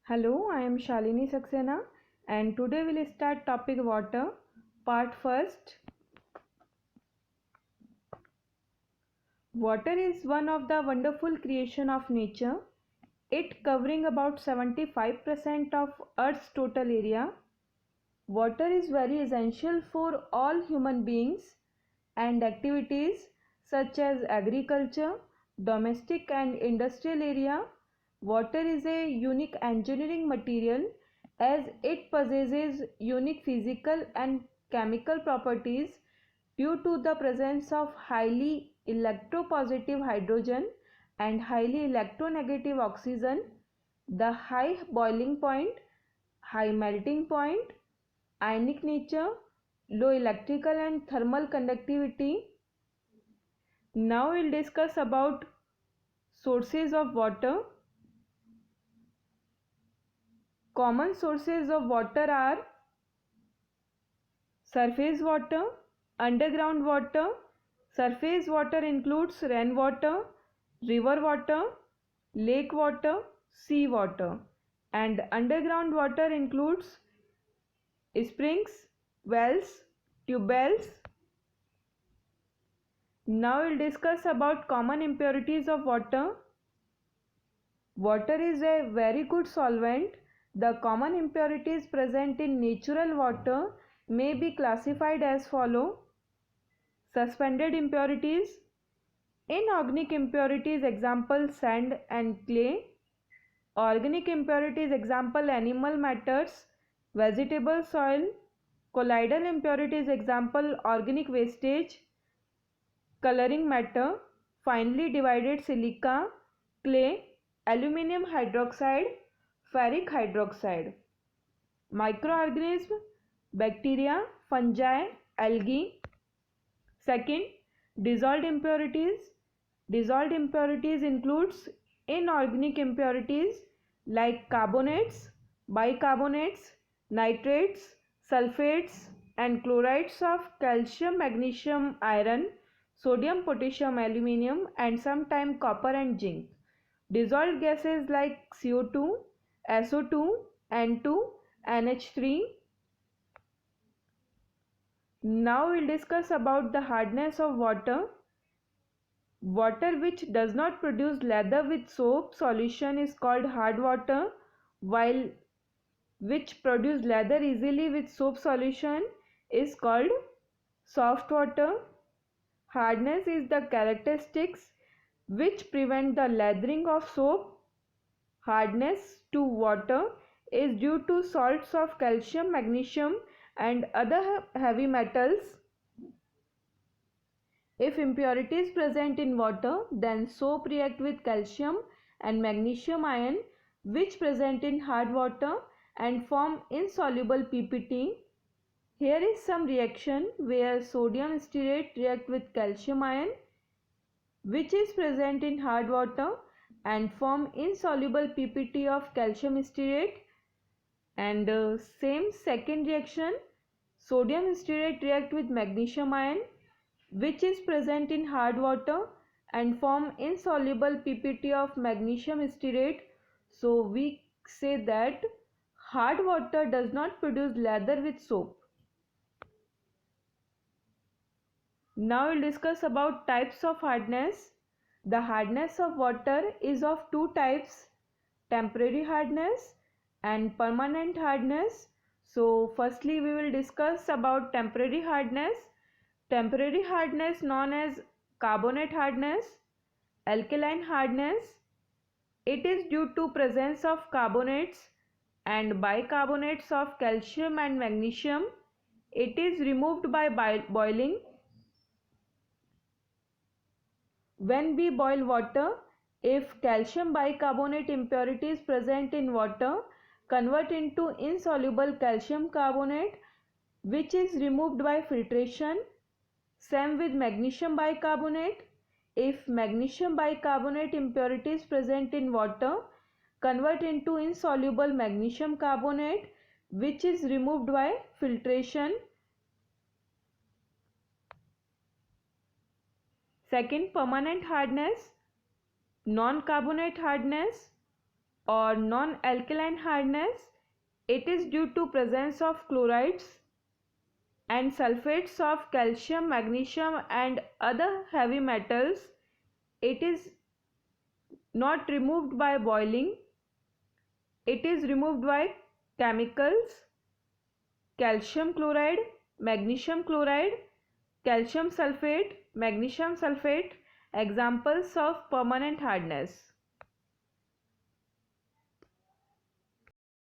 Hello, I am Shalini Saxena and today we'll start topic water. Part first. Water is one of the wonderful creation of nature. It covering about 75% of Earth's total area. Water is very essential for all human beings and activities such as agriculture, domestic and industrial area. Water is a unique engineering material as it possesses unique physical and chemical properties due to the presence of highly electropositive hydrogen and highly electronegative oxygen, the high boiling point, high melting point, ionic nature, low electrical and thermal conductivity. Now we'll discuss about sources of water. Common sources of water are surface water, underground water. Surface water includes rainwater, river water, lake water, sea water, and underground water includes springs, wells, tube wells. Now we'll discuss about common impurities of water. Water is a very good solvent. The common impurities present in natural water may be classified as follow. Suspended impurities, inorganic impurities example sand and clay, organic impurities example animal matters, vegetable soil, colloidal impurities example organic wastage, coloring matter, finely divided silica, clay, aluminum hydroxide, ferric hydroxide. Microorganism, bacteria, fungi, algae. Second, dissolved impurities. Dissolved impurities includes inorganic impurities like carbonates, bicarbonates, nitrates, sulfates and chlorides of calcium, magnesium, iron, sodium, potassium, aluminum and sometimes copper and zinc. Dissolved gases like CO2, SO2, N2, NH3. Now we'll discuss about the hardness of water. Water which does not produce lather with soap solution is called hard water, while which produce lather easily with soap solution is called soft water. Hardness is the characteristics which prevent the lathering of soap. Hardness to water is due to salts of calcium, magnesium and other heavy metals. If impurity is present in water, then soap react with calcium and magnesium ion which present in hard water and form insoluble PPT. Here is some reaction where sodium stearate react with calcium ion which is present in hard water and form insoluble PPT of calcium stearate, and same second reaction, sodium stearate react with magnesium ion which is present in hard water and form insoluble PPT of magnesium stearate. So we say that hard water does not produce lather with soap. Now we'll discuss about types of hardness. The hardness of water is of two types, temporary hardness and permanent hardness. So firstly we will discuss about temporary hardness. Temporary hardness known as carbonate hardness, alkaline hardness. It is due to presence of carbonates and bicarbonates of calcium and magnesium. It is removed by boiling. When we boil water, if calcium bicarbonate impurity is present in water, convert into insoluble calcium carbonate which is removed by filtration. Same with magnesium bicarbonate. If magnesium bicarbonate impurity is present in water, convert into insoluble magnesium carbonate which is removed by filtration. Second, permanent hardness, non-carbonate hardness. or non-alkaline hardness, it is due to presence of chlorides and sulfates of calcium, magnesium and other heavy metals. It is not removed by boiling. It is removed by chemicals, calcium chloride, magnesium chloride, calcium sulfate, magnesium sulfate, examples of permanent hardness.